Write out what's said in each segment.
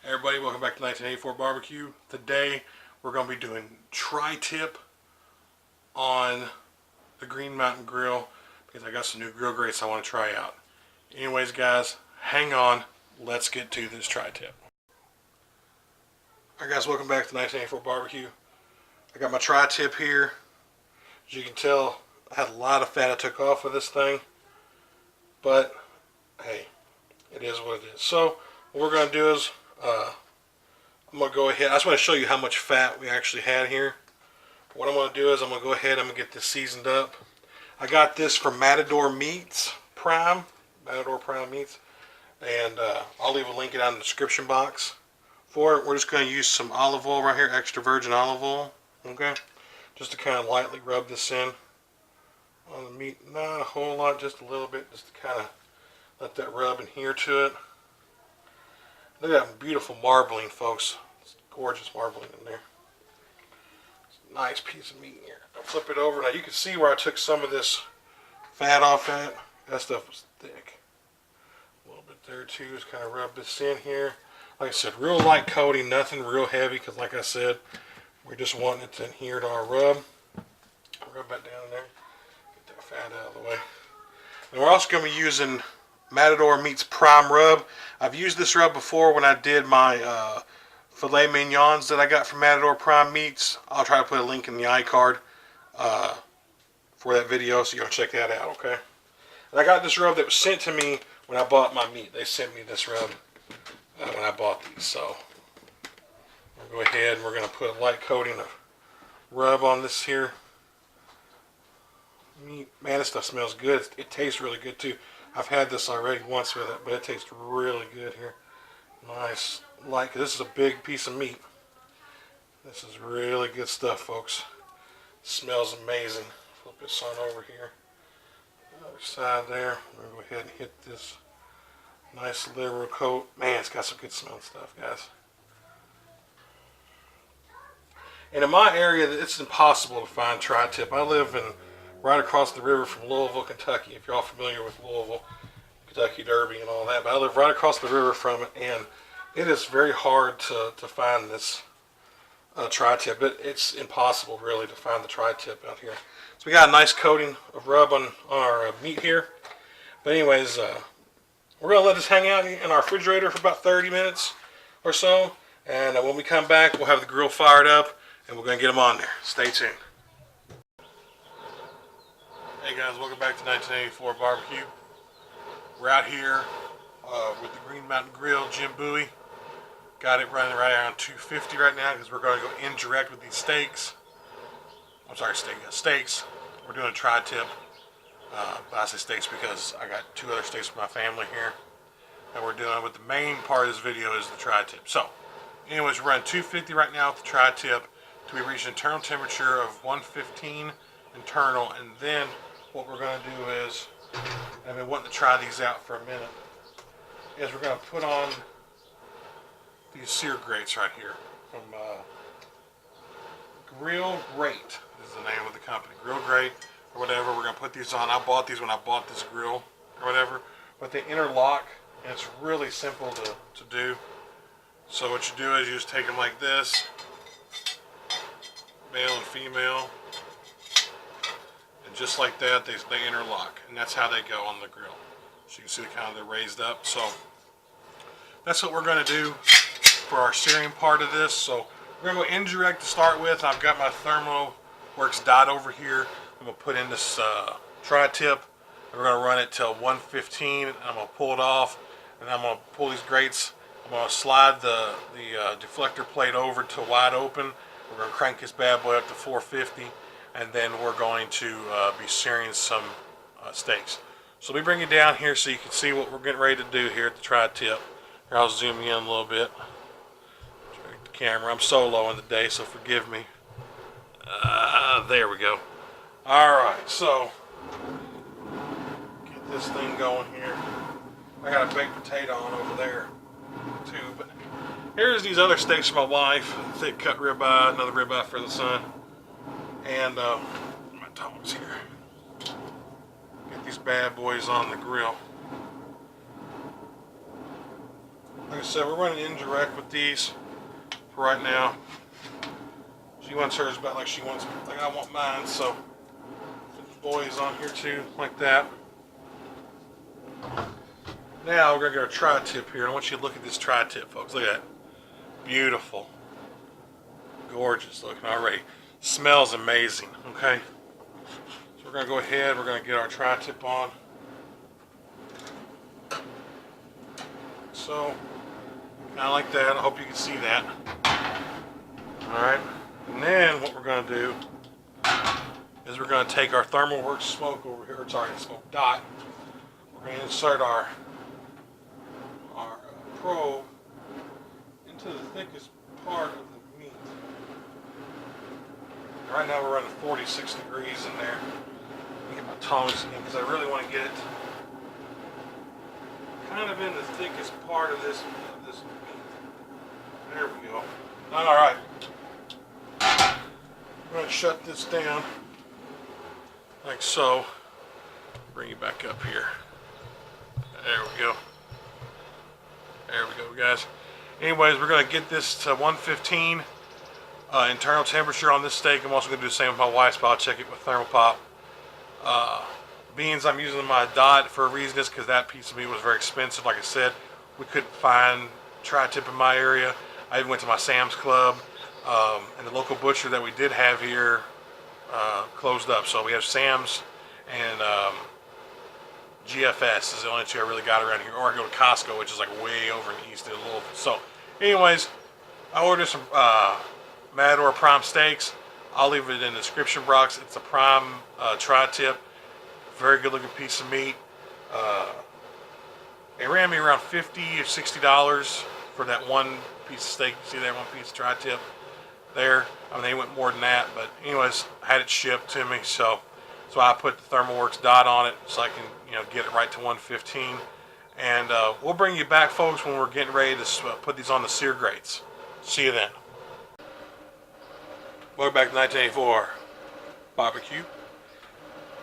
Hey everybody, welcome back to 1984 Barbecue. Today we're going to be doing tri-tip on the Green Mountain Grill because I got some new grill grates I want to try out. Anyways guys, hang on, let's get to this tri-tip. Alright guys, welcome back to 1984 Barbecue. I got my tri-tip here. As you can tell, I had a lot of fat I took off with this thing, but hey, it is what it is. So what we're going to do is I'm going to go ahead. I just want to show you how much fat we actually had here. What I'm going to do is I'm going to go ahead and get this seasoned up. I got this from Matador Meats Prime. Matador Prime Meats. And I'll leave a link down in the description box for it. We're just going to use some olive oil right here, extra virgin olive oil. Okay? Just to kind of lightly rub this in on the meat. Not a whole lot, just a little bit. Just to kind of let that rub adhere to it. Look at that beautiful marbling, folks. It's gorgeous marbling in there. It's a nice piece of meat here. I'll flip it over. Now you can see where I took some of this fat off at. That stuff was thick. A little bit there too. Just kind of rub this in here. Like I said, real light coating, nothing real heavy, because like I said, we're just wanting it to adhere to our rub. Rub that down there. Get that fat out of the way. And we're also going to be using Matador Meats Prime Rub. I've used this rub before when I did my filet mignons that I got from Matador Prime Meats. I'll try to put a link in the iCard for that video, so you'll check that out, okay? And I got this rub that was sent to me when I bought my meat. They sent me this rub when I bought these, so we'll go ahead and we're going to put a light coating of rub on this here meat. Man, this stuff smells good. It tastes really good too. I've had this already once with it, but it tastes really good here. Nice, this is a big piece of meat. This is really good stuff, folks. It smells amazing. Flip this on over here. Other side there. I'm gonna go ahead and hit this nice liberal coat. Man, it's got some good smelling stuff, guys. And in my area, it's impossible to find tri-tip. I live in right across the river from Louisville, Kentucky. If you're all familiar with Louisville, Kentucky Derby and all that. But I live right across the river from it, and it is very hard to find this tri-tip. It's impossible, really, to find the tri-tip out here. So we got a nice coating of rub on our meat here. But anyways, we're going to let this hang out in our refrigerator for about 30 minutes or so. And when we come back, we'll have the grill fired up, and we're going to get them on there. Stay tuned. Hey guys, welcome back to 1984 Barbecue. We're out here with the Green Mountain Grill Jim Bowie. Got it running right around 250 right now because we're going to go indirect with these steaks. I'm sorry, steaks. We're doing a tri-tip. But I say steaks because I got two other steaks for my family here that we're doing. But the main part of this video is the tri-tip. So, anyways, we're running 250 right now with the tri-tip to be reaching internal temperature of 115 internal, and then what we're going to do is, I've been wanting to try these out for a minute, is we're going to put on these sear grates right here from Grill Grate is the name of the company. Grill Grate or whatever. We're going to put these on. I bought these when I bought this grill or whatever, but they interlock and it's really simple to do. So what you do is you just take them like this, male and female. Just like that, they interlock, and that's how they go on the grill. So you can see they're raised up. So that's what we're going to do for our searing part of this. So we're going to go indirect to start with. I've got my ThermoWorks dot over here. I'm going to put in this tri-tip. We're going to run it till 115, and I'm going to pull it off, and I'm going to pull these grates. I'm going to slide the deflector plate over to wide open. We're going to crank this bad boy up to 450. And then we're going to be searing some steaks. So let me bring you down here so you can see what we're getting ready to do here at the tri-tip. Here, I'll zoom in a little bit. Check the camera. I'm soloing today, so forgive me. There we go. Alright, so get this thing going here. I got a baked potato on over there too. But here's these other steaks for my wife. Thick cut ribeye, another ribeye for the son. And my tongs here. Get these bad boys on the grill. Like I like I said, we're running indirect with these for right now. She wants hers about like she wants, like I want mine, so put the boys on here too, like that. Now we're gonna get our tri-tip here. I want you to look at this tri-tip, folks. Look at that. Beautiful. Gorgeous looking already. Smells amazing, okay? So we're gonna go ahead, we're gonna get our tri-tip on. So, kind of like that. I hope you can see that. Alright. And then what we're going to do is we're going to take our ThermalWorks smoke over here, sorry, smoke dot. We're going to insert our probe into the thickest part of the meat. Right now we're running 46 degrees in there. Let me get my tongs in because I really want to get it kind of in the thickest part of this meat. There we go. Alright. I'm going to shut this down like so. Bring you back up here. There we go. There we go, guys. Anyways, we're going to get this to 115 internal temperature on this steak. I'm also going to do the same with my wife's, but I'll check it with Thermopop. Beans I'm using my dot for a reason is because that piece of meat was very expensive. Like I said, we couldn't find tri-tip in my area. I even went to my Sam's Club, and the local butcher that we did have here closed up. So we have Sam's and GFS is the only two I really got around here. Or I go to Costco, which is like way over in the east of Louisville. So anyways, I ordered some Matador Prime steaks. I'll leave it in the description box. It's a prime tri-tip. Very good looking piece of meat. It ran me around $50 or $60 for that one piece of steak. See that one piece of tri-tip there? I mean, they went more than that, but anyways, I had it shipped to me, so I put the ThermalWorks dot on it so I can, get it right to 115. And we'll bring you back, folks, when we're getting ready to put these on the sear grates. See you then. Welcome back to 1984 barbecue.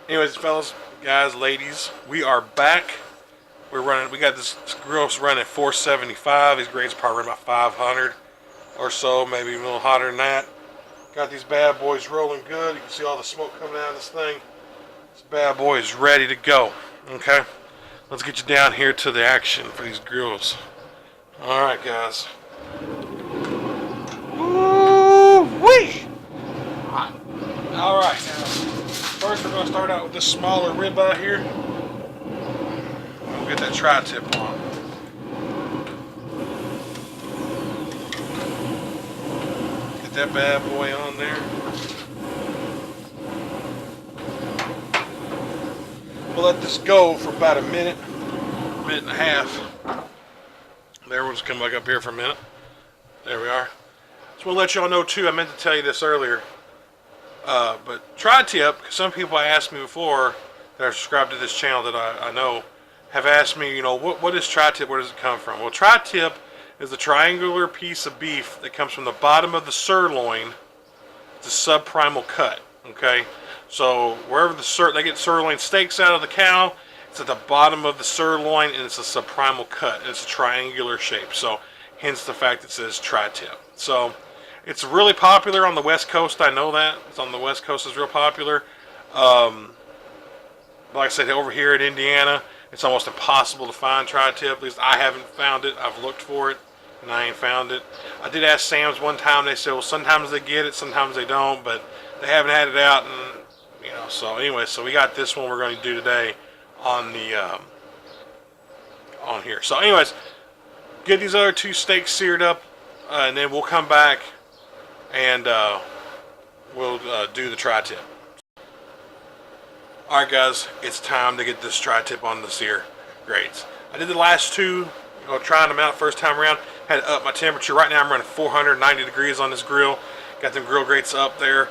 Anyways, fellas, guys, ladies, we are back. We got this grill running at 475. These grates are probably running about 500 or so, maybe a little hotter than that. Got these bad boys rolling good. You can see all the smoke coming out of this thing. This bad boy is ready to go. Okay, let's get you down here to the action for these grills. All right, guys. Woo-wee! All right, now first we're going to start out with this smaller ribeye here. We'll get that tri-tip on. Get that bad boy on there. We'll let this go for about a minute and a half. There, we'll just come back up here for a minute. There we are. So we'll let y'all know too, I meant to tell you this earlier. But tri-tip, some people asked me before that are subscribed to this channel that I know have asked me, what is tri-tip? Where does it come from? Well, tri-tip is a triangular piece of beef that comes from the bottom of the sirloin. It's a subprimal cut. Okay, so wherever they get sirloin steaks out of the cow, it's at the bottom of the sirloin, and it's a subprimal cut. It's a triangular shape. So hence the fact it says tri-tip. So it's really popular on the West Coast. I know that. It's on the West Coast. It's real popular. Like I said, over here in Indiana, it's almost impossible to find tri-tip. At least I haven't found it. I've looked for it, and I ain't found it. I did ask Sam's one time. They said, well, sometimes they get it, sometimes they don't, but they haven't had it out. And so anyway, so we got this one we're going to do today on the on here. So anyways, get these other two steaks seared up, and then we'll come back and we'll do the tri-tip. Alright guys, it's time to get this tri-tip on the sear grates. I did the last two, trying them out first time around. Had to up my temperature. Right now I'm running 490 degrees on this grill. Got them grill grates up there.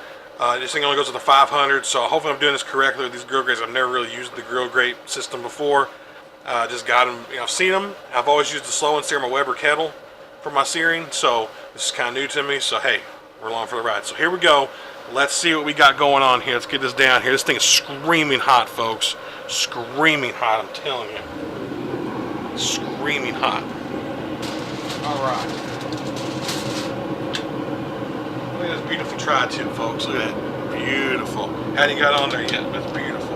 This thing only goes to the 500, so hopefully I'm doing this correctly with these grill grates. I've never really used the grill grate system before. Just got them, I've seen them. I've always used the slow and sear my Weber kettle for my searing, so this is kind of new to me. So hey, we're along for the ride. So here we go. Let's see what we got going on here. Let's get this down here. This thing is screaming hot, folks. Screaming hot, I'm telling you. Screaming hot. Alright. Look at this beautiful tri-tip, folks. Look at that. Beautiful. Hadn't got on there yet, but it's beautiful.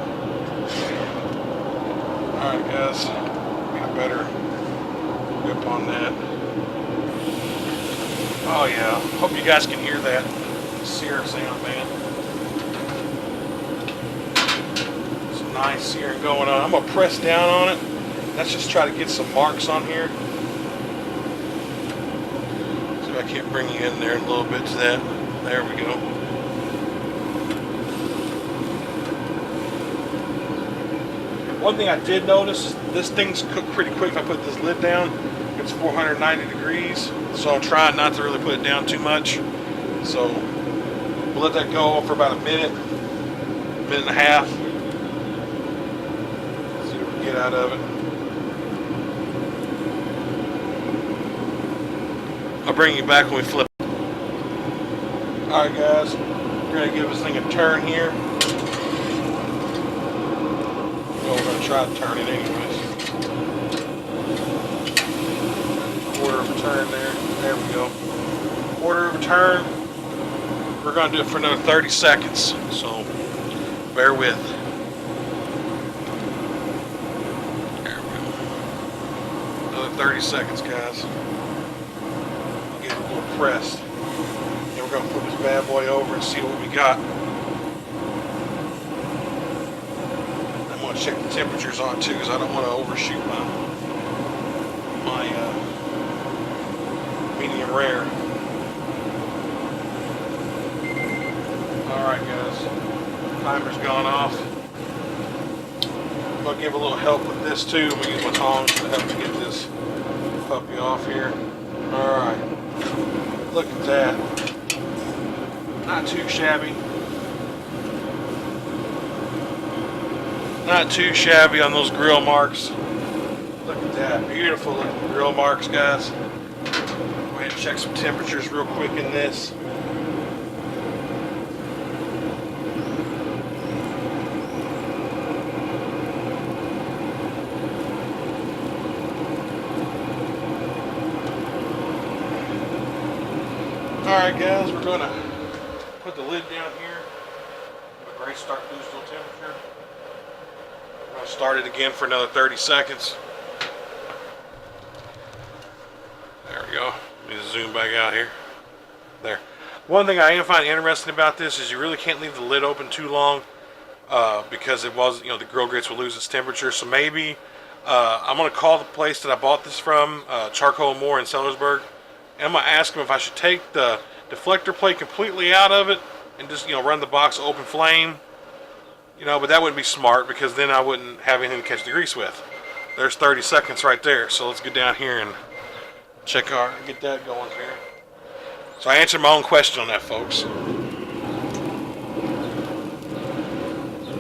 Alright, guys. Get a better grip on that. Oh, yeah. Hope you guys can hear that sear sound, man. Some nice searing going on. I'm going to press down on it. Let's just try to get some marks on here. I can't bring you in there a little bit to that. There we go. One thing I did notice is this thing's cooked pretty quick. If I put this lid down, it's 490 degrees. So I'm trying not to really put it down too much. So we'll let that go for about a minute and a half. See what we get out of it. I'll bring you back when we flip. Alright guys, we're going to give this thing a turn here. Well, we're going to try to turn it anyways. Quarter of a turn there. There we go. Quarter of a turn. We're going to do it for another 30 seconds. So, bear with. There we go. Another 30 seconds, guys. Pressed. And we're going to put this bad boy over and see what we got. I'm going to check the temperatures on too because I don't want to overshoot my medium rare. Alright guys, timer's gone off. I'm going to give a little help with this too. I'm going to use my tongs to help me get this puppy off here. Alright. Look at that. Not too shabby. Not too shabby on those grill marks. Look at that. Beautiful looking grill marks, guys. Go ahead and check some temperatures real quick in this. Alright guys, we're going to put the lid down here. We're going to start to lose a little temperature. We're going to start it again for another 30 seconds. There we go. Let me zoom back out here. There. One thing I am finding interesting about this is you really can't leave the lid open too long because it was, the grill grits will lose its temperature. So maybe I'm going to call the place that I bought this from, Charcoal & More in Sellersburg. And I'm going to ask them if I should take the deflector plate completely out of it and just, run the box open flame. But that wouldn't be smart because then I wouldn't have anything to catch the grease with. There's 30 seconds right there. So let's get down here and get that going here. So I answered my own question on that, folks.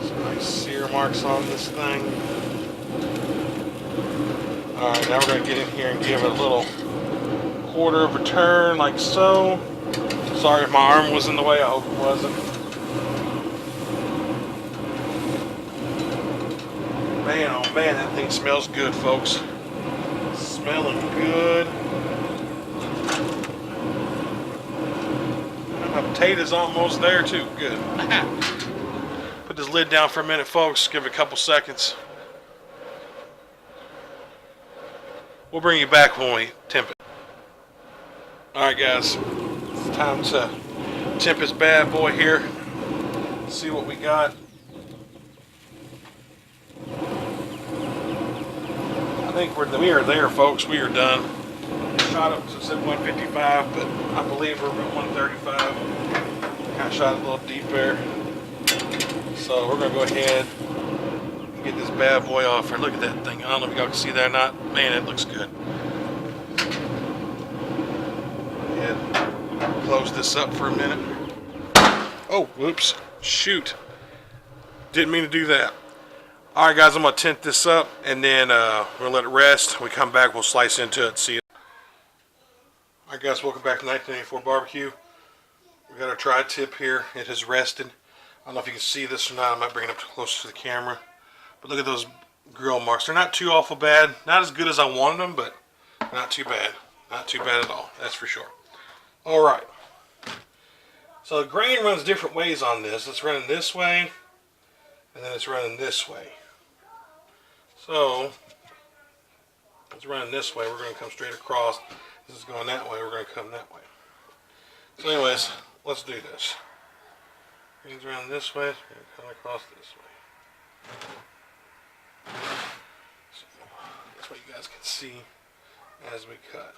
Some nice sear marks on this thing. Alright, now we're going to get in here and give it a little quarter of a turn like so. Sorry if my arm was in the way, I hope it wasn't. Man, oh man, that thing smells good, folks. Smelling good. My potato's almost there too. Good. Put this lid down for a minute, folks. Give it a couple seconds. We'll bring you back when we temp it. Alright guys, it's time to temp this bad boy here. See what we got. I think we are there, folks. We are done. Shot up to said 155, but I believe we're at 135. Kind of shot a little deep there. So we're going to go ahead and get this bad boy off here. Look at that thing. I don't know if y'all can see that or not. Man, it looks good. Close this up for a minute. Oh, whoops. Shoot. Didn't mean to do that. Alright guys, I'm going to tint this up and then we're going to let it rest. When we come back, we'll slice into it, see it. Alright guys, welcome back to 1984 Barbecue. We got our tri-tip here. It has rested. I don't know if you can see this or not. I might bring it up closer to the camera. But look at those grill marks. They're not too awful bad. Not as good as I wanted them, but not too bad. Not too bad at all, that's for sure. Alright. So the grain runs different ways on this. It's running this way, and then it's running this way. So, it's running this way, we're going to come straight across. This is going that way, we're going to come that way. So anyways, let's do this. Grain's running this way, we're going to come across this way. So, that's what you guys can see as we cut.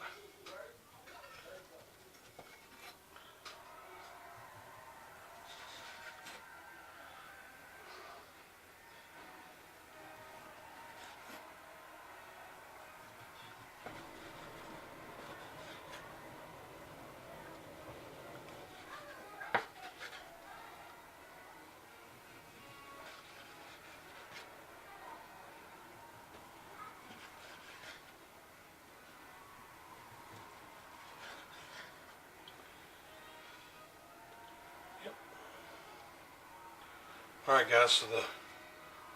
Alright guys, so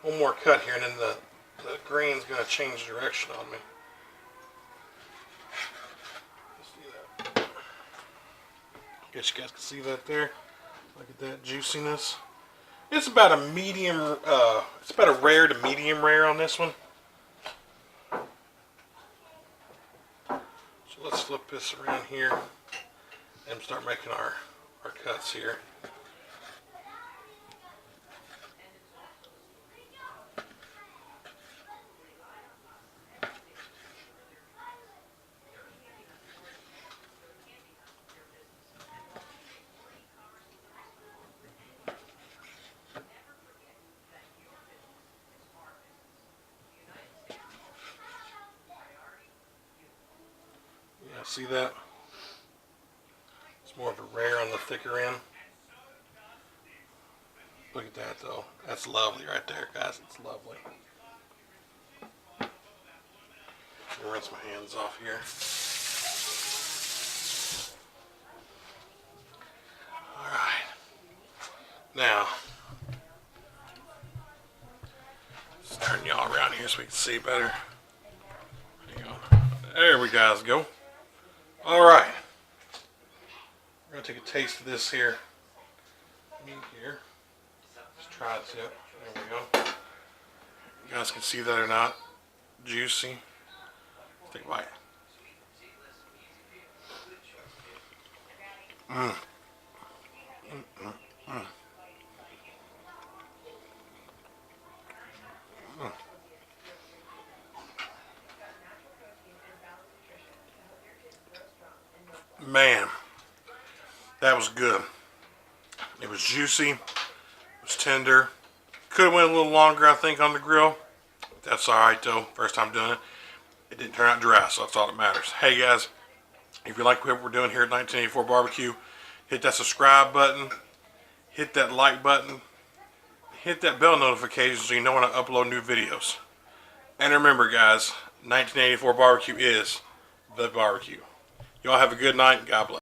one more cut here and then the grain's going to change direction on me. Let's do that. Guess you guys can see that there. Look at that juiciness. It's about a medium, it's about a rare to medium rare on this one. So let's flip this around here and start making our cuts here. See that? It's more of a rare on the thicker end. Look at that though. That's lovely right there, guys. It's lovely. Let me rinse my hands off here. Alright. Now, let's turn y'all around here so we can see better. Hang on. There we guys go. Alright, we're going to take a taste of this here meat here. Let's try it tip. There we go. You guys can see that or not. Juicy. Take a bite. Mmm. Mm, mm, mm. Man, that was good. It was juicy. It was tender. Could have went a little longer, I think, on the grill. That's alright though. First time doing it. It didn't turn out dry, so that's all that matters. Hey guys, if you like what we're doing here at 1984 Barbecue, hit that subscribe button. Hit that like button. Hit that bell notification so you know when I upload new videos. And remember guys, 1984 Barbecue is the barbecue. Y'all have a good night. God bless.